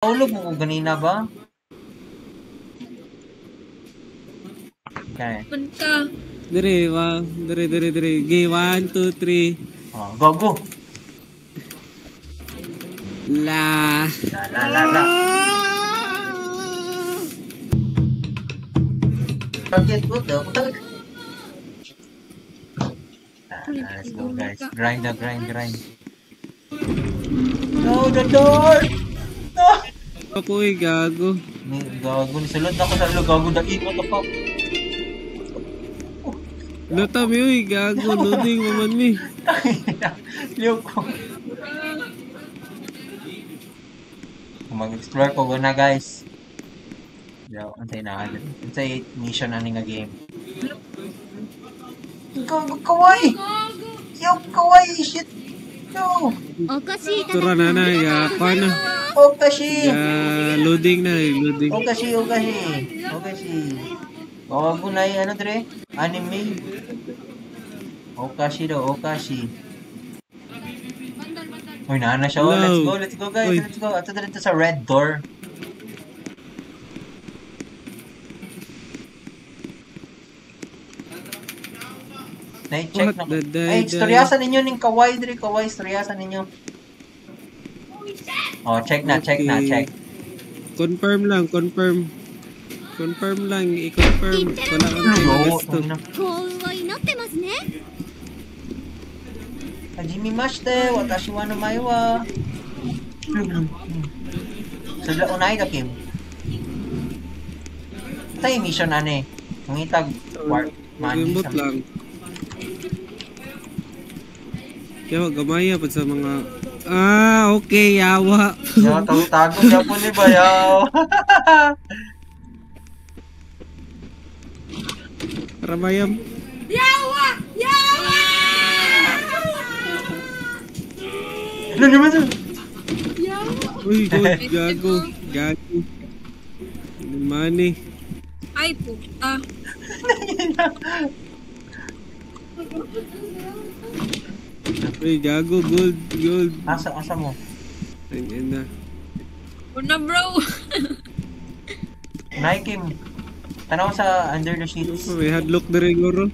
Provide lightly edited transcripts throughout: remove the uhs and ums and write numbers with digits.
Ulog mo ko ganina ba? Okay. Punta. Dire, dire. Gay, 1, 2, 3. Oh, go. La. Target ko to. Let's go guys. Grind. No, the door! No! Ako gago. Gago, nisulod na ako sa ilo. Gago, what the fuck? Luta mi, gago. Loading naman mi. Liyo ko. Mag-explore ko na guys. Yo, antay na. Antay mission ani nga game. Gago, kawaii! Yo, kawaii! Shit! No! Tura na, ya, paano? Okashi! Ya, loading na, loading. Okashi. Gago na ano dre? Anime. Okashi daw, Okashi. Uy, naana siya. Hello. Let's go guys. Uy. Let's go. Ato dito sa red door. Na-check na. Ay, istoryasan ninyo ning kawaii dre. Kawaii, istoryasan ninyo. Oh, check na. Confirm lang. Confirm lang, i-confirm. Wala kang gusto. Hajimimashite, watashi wa namae wa. Sudla unay da Kim. Tay mission ane. Ngitag warp money. Gimbot lang. Kaya gamaya pa sa mga... okay, yawa. Yawa, tago siya po ni Bayaw. Ramayam. Yawa! Ano naman ito? Uy, gago. Money. Ay, puta. Uy, gago. Gold. Asa mo? Ayun na. Una, bro. Nay Kim. Tanaw sa under the sheets. May hadlock na rin, guro.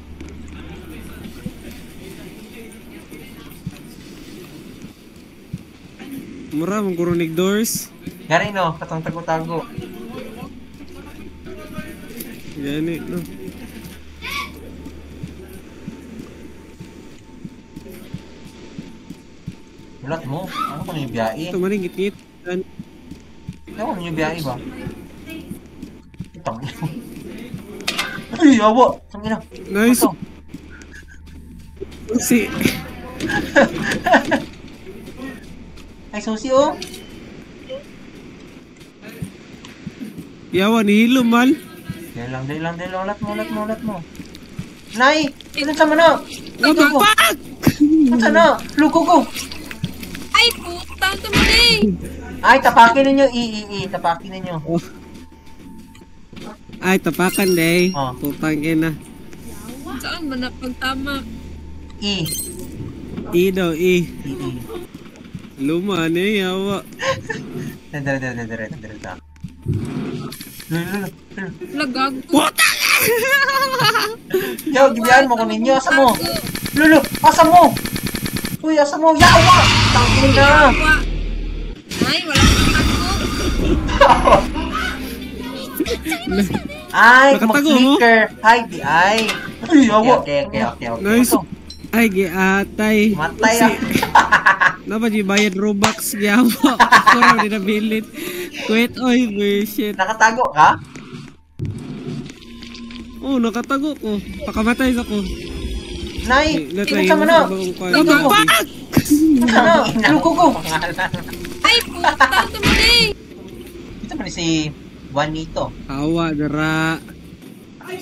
Mura, mong kurunig doors. Gari no, katong tago-tago. Yan no. Ulat mo. Ano kung yung biyahe? Ito maring git-git. Ano kung yung biyahe ba? Itang ina. Ay, awa! Itang ina. Nice. Ito. Si... Ay, susi oh. Yawa, nihilo mal. Dahil lang. Ulat mo. Nay! Ilan sa mana? What the fuck? Ilan sa na? Lugo ko! Ay, puta. Tumuli. Ay, tapakin ninyo. Tapakin ninyo. Ay, tapakan day. Oh. Putang ina. Saan ba napagtama? E. Daw, E. Luma, yawa. Dara. Lulu. Lagag. Puta! Yo, gibihan mo ko ninyo. Asa mo? Lulu, asa mo? Uy, asa mo? Yawa! Tangin na! Yawa. Ay, wala kang tago. Ay, Nakatago mag-flicker. Hi, di ay. Uy, yawa. Okay. Nice. Ay, giatay. Matay ah. Napa di bayad Robux yawa. Ako raw di nabilit. Quit, oy, bullshit. Nakatago ka? Oh, nakatago ko. Pakamatay sa ko. Nay, Latay, ilan sa mana? What the fuck? Ano? Lugo ko. Ay, puta. Tumuli. Ito pa si Juanito. Awa, dara.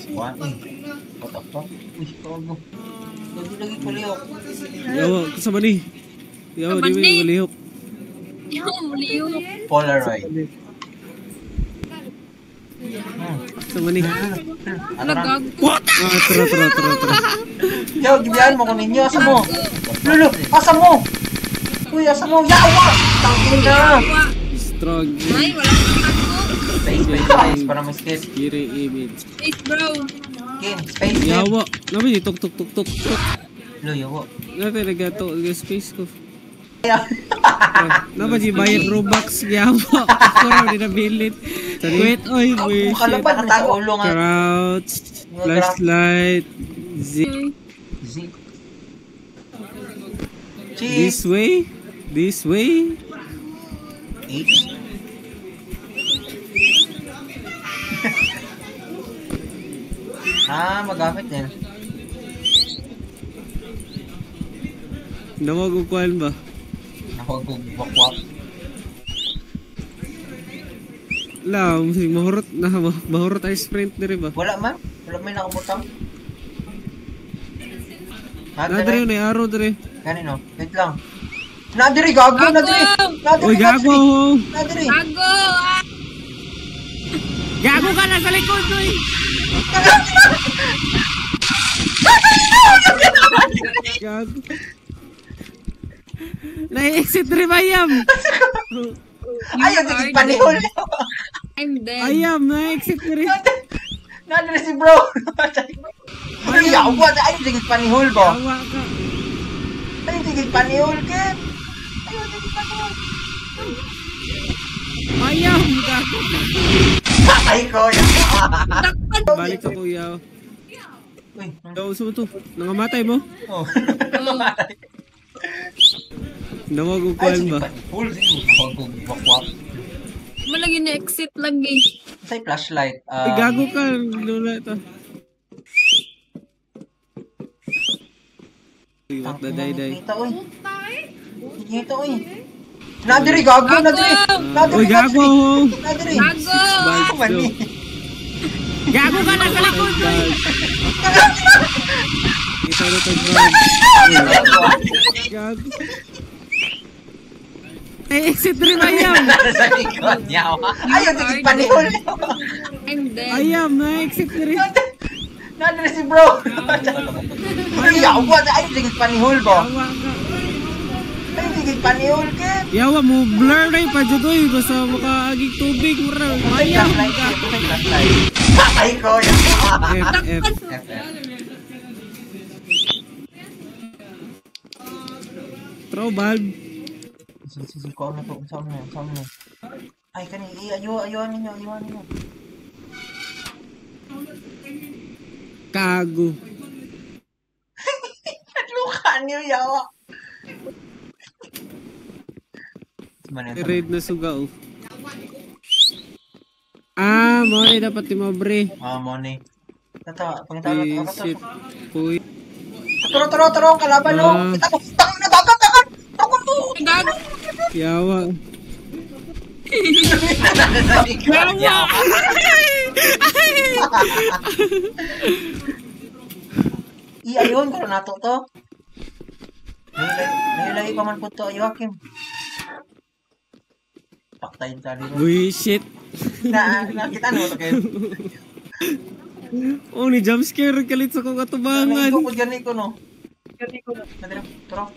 What the fuck? Uy, kago. Lagi ko liyo. Yawa, kasama ni. Yawa, di mo yung malihok. Yawa, muliyo. Polaroid. Kasama ni. Lagag. Tara. Yo, gibihan mo ko ninyo. Asa mo? Lulu, asa mo? Uy, asa mo? Yawa! Tangin na! Yawa. Strong. Ay, wala kang gago. Space, para mas kiss. Scary image. Space, bro. Kim, space, Kim. Yawa. Naman yung tuk tuk tuk tuk. Lo, yawa. Natin nagato. Space ko. Kaya, Naman yung bayad Robux. Yawa. Kurang din nabilit. Wait, oy. kalaban, natago ulo nga. Crouch. Flashlight. Z. Z. This Cheese. way. This way. H. Magamit din. Nawagukuhan ba? Nakagugwakwak. La, mahurot na mahurot ay sprint diri ba? Wala man. Wala may nakamutang. Nadiri na arrow diri. Kanino? Wait lang. Nadiri, gago! Nadiri! Nadiri! Oy, gago! Nadiri! Gago! Ah! Gago ka na sa likod, oy! Gago. Na-exit rin Ayam! Ayaw, tigit panihol! I'm dead. Ayam, na-exit rin. Nadiri si bro! Ay, yawa! Ayaw, tigit panihol ba? Awa ka. Ayaw, tigit panihol, Kim! Ayaw, tigit panihol! Ayam, gago. Ay, ko! Balik ka kuya. Uy, Yaw, sumo to. Nangamatay mo? oh. Ay, Nawagukuhan sige ba? pa. Full zero. Nakagugwakwak. Malagi na exit lagi. Say flashlight. Ay, gago ka. Lula ito. Uy, what the day. Kita, uy. Kita, uy. Nadiri, gago! Nadiri! Nadiri! Uy, gago! Nadiri! Gago! Mani! Gago ka na sa likod, oy! Kita na ito, gago. Ay, exit rin Ayam! Sa likod niya. Ayaw, tigit panihol. I'm dead. Ayam, na-exit rin. Nadiri si bro. Ay, yawa! Ayaw, tigit panihol ba? Awa ka. Ayaw, tigit panihol, Kim! Yawa mo, blur na yung padyodoy. Basta makaagig tubig. Ayam! Ay ko! F. Throw bulb. Sisiko na to. Saan na? Ay, ayuan ninyo. Kago. Lukan niyo, yawa. Red na suga, oh. Mo na dapat timobre. Money. Pangitawa. Shit. Puy. Turo, kalaban, no? Kita mo, tangin na, takan! Takot to! Gago! Yawa. Ayun, kung nato to. Nahilay pa man po to, Joaquim. Paktayin ka dito. Bullshit. Nakita mo to, Kim? Oh, ni jumpscare kalit sa kong katubangan. Naigo ko dyan ko, no? Nadira, turo.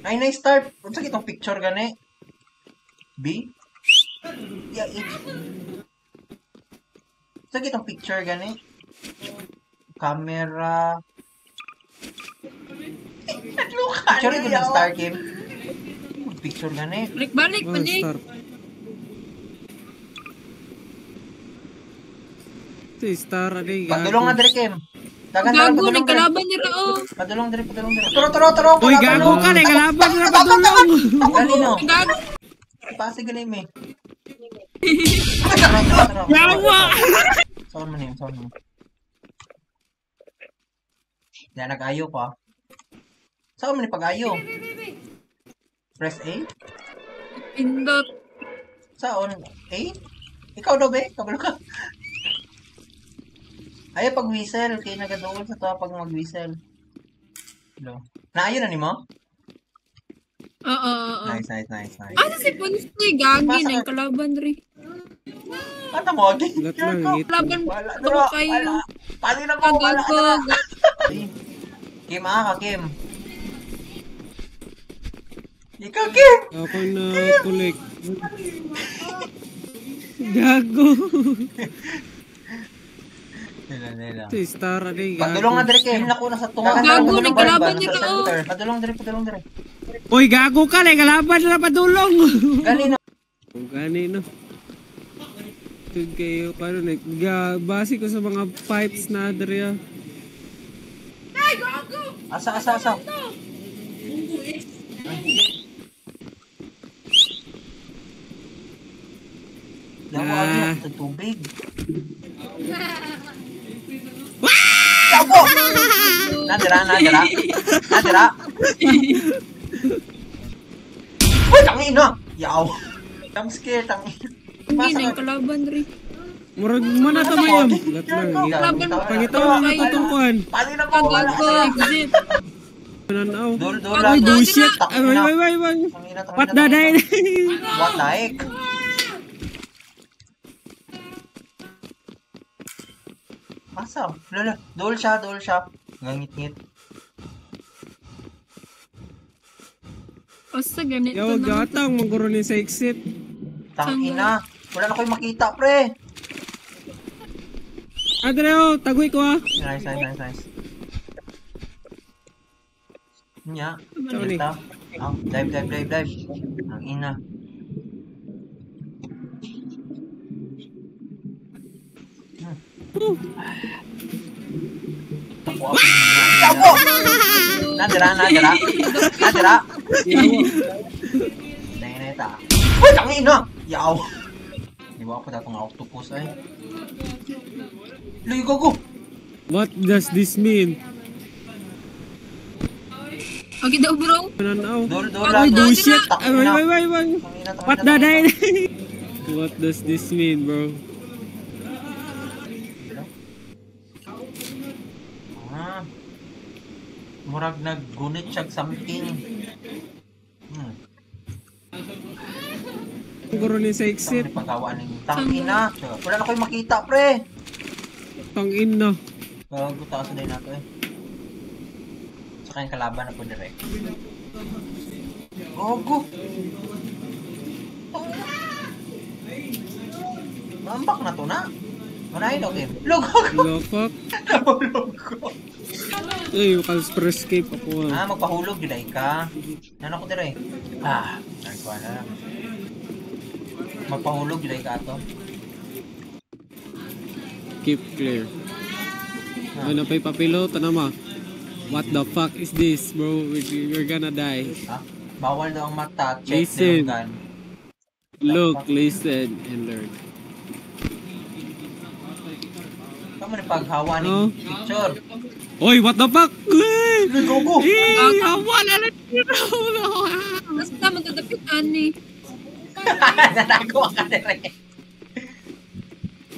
Ay, na-start. Kung sa kitong picture gani? B? Yeah, H. Sa kitong picture gani? Camera. Picture ito ng star, Kim. Picture gani. Balik pa di. Star. Ito, star, aday. Padulong na diri, Kim. Gago, nagkalaban niya ra oh. Padulong diri. Turo. Uy, gago ka, nagkalaban na padulong. Ganino. Gago. Pasi gani, me. Yawa! Saan mo. Yan, nag-ayo pa. Saan mo ni pag-ayo? Press A? Pindot. Saan? A? Ikaw daw, be? Kabalo ka. Ayaw pag-whistle. Kaya nagadoon sa to pag mag-whistle. Hello. Naayo na ni mo? Oo. Nice. Ano si Punsoy? Gagi, nagkalaban rin. Ano mo? Ulat lang, ngit. Kalaban Wala ko kayo. Pali na mo. Wala Gago. na. Kim, Kim. Ikaw, Kim! Ako na collect. Gago. Nila. Si Star ani Padulong na gago. dire kay nako na sa tunga. Gago, nagkalaban niya ka, oh. Padulong dire. Oy, gago ka lay kalaban na padulong. Gani na. Gani no. Tud kayo paano base ko sa mga pipes na dire. Asa. Yawa niya sa tubig. Yawa! Nadira. Uy, tangina! Yaw! I'm scared, tangina. Hindi na yung kalaban, Dre. Murag mana ta mayam. Gat lang. Pangitaw na natutungkuan. Pali na po, wala Gago, siya. exit. Nanaw. Dol, Ay, bullshit. Ay, wait. Tangina. What the day? What the heck? Asa? Lala, dol siya. Ngangit-ngit. Basta ganito Yo, na. gatang maguro ni sa exit. Tangina. Wala na ko'y makita, pre. Adreo, tagoy ko ah. Nice. Nya. Ano ni? Ito. Oh, dive. Ang ina. Tapo! Nadira. Neta. Uy, tangina! Yaw! Di ba ako datong octopus ay? Ligo ko! What does this mean? Okay daw, bro. Nanaw. Dol, Ay, bullshit. Ay, Tangina. wait. What the day? What does this mean, bro? Ah. Murag naggunit siya something. Maguro ni sa exit. Pagkawaan ng tangina. Wala na ko'y makita, pre. Tangin na. Gago taas na nato eh. Saka yung kalaban na po direct. Gago. Mambak na to na. Manahin okay. Logok. Lofak. Nahulog. Ay, makal escape ako ah. Magpahulog gilay ka. Ano ko dire? Nagkuha na lang. Magpahulog gilay ka ato. Keep clear. Ano pa'y papilota naman? What the fuck is this, bro? We're gonna die. Bawal daw ang mata. Check Listen. the gun. Look, listen, and learn. Kamu ni paghawa ni Oh. picture. Oy, what the fuck? Gogo. Wala na. Basta magtatapitan eh. Nanago ka dire.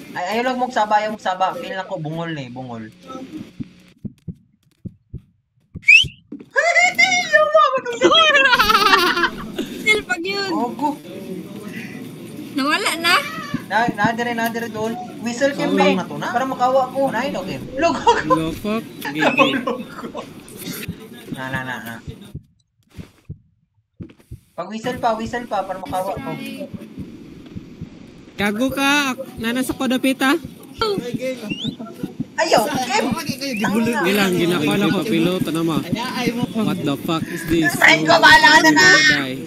Ayaw lang mong saba. Feel lang ko bungol ni, bungol. Still pag yun. Gogo. Nawala na. Nadire doon. Whistle campaign na to na. Para makawa ko. Unahin okay. Logok. Lofak. Gigi. Na. Pag whistle pa para makawa ko. Gago ka. Nana sa kodapita. Ayaw, Kim. Tangina. Gilang, ginakala ko pilota naman. What the fuck is this? Ay, ko, bahala na na. Die.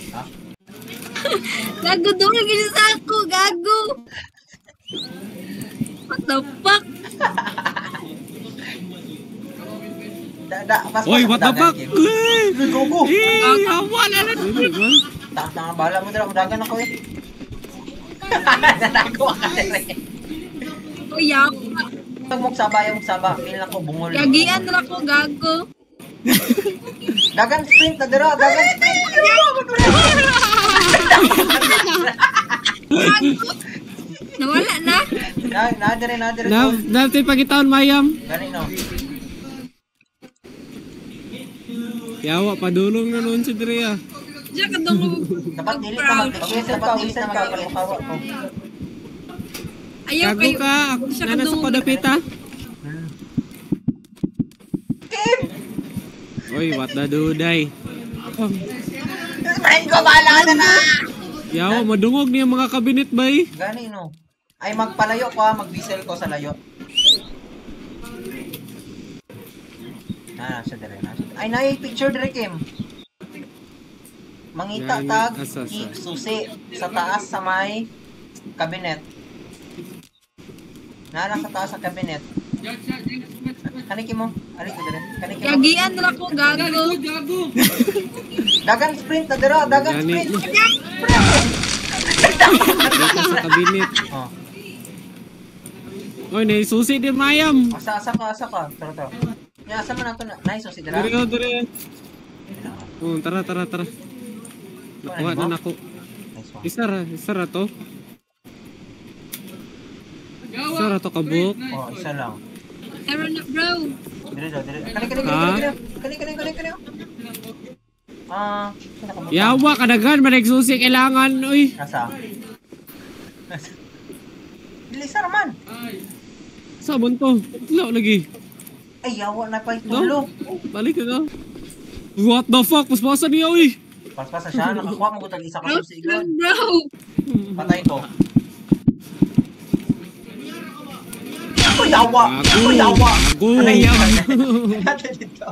Gago doon. Ginisa ako. Gago. What the fuck? Oy, what the fuck? Gogo. Wala na. Tanga bala mo dala, udagan ako eh. Nanago ka dire. Kuya. Pag mong saba. Feel lang ko bungol. Gagian na ako. Gago. Dagan sprint na dira, dagan sprint. Nawala na. Nadire. Dati pagitaon mayam. Gani no. Yawa, padulong na noon si Drea. Diyan ka doon. Dapat dili ka mag-whistle pa para makawa ko. Ayaw Gago kayo. ka. Nana sa kodapita. Kim! Oy, what the duday? Main ko, bahala na na! Yawa, madungog niya mga kabinet bay. Gani no. Ay magpalayo ko ha, mag-whistle ko sa layo. Siya dire na. Ay nay picture dire Kim. Mangita Gani, tag asa, sa. susi sa taas sa may cabinet. Nala sa taas sa cabinet. Kaniki mo. Ali ko dire. Kaniki mo. Gagian na ko, gago. Dagan sprint na dira, dagan Gani. sprint. Dito sa kabinet. Oh. Oy, naisusi din mayam. Asa ka. Tara. Ya asa man ato na. Nice si dira. Dire. Oh, tara. Nakuha na nako. Nice one. Isara to. Isara to kabuk. Oh, isa lang. Tara na, bro. Dire. Kani. Saan ka mo? Yawa, kadagan, managsusi kailangan, uy. Asa? Bilisar man. Sabon to. Wala lagi. Ay, yawa na pa itulo. Balik ka na. What the fuck? Paspasa niya, uy. Paspasa siya, nakakuha mo ko isa ka Bro, sa igon. bro. Patay ko. Ako yawa! Ako yawa! Ako. Ano yawa? Natin dito.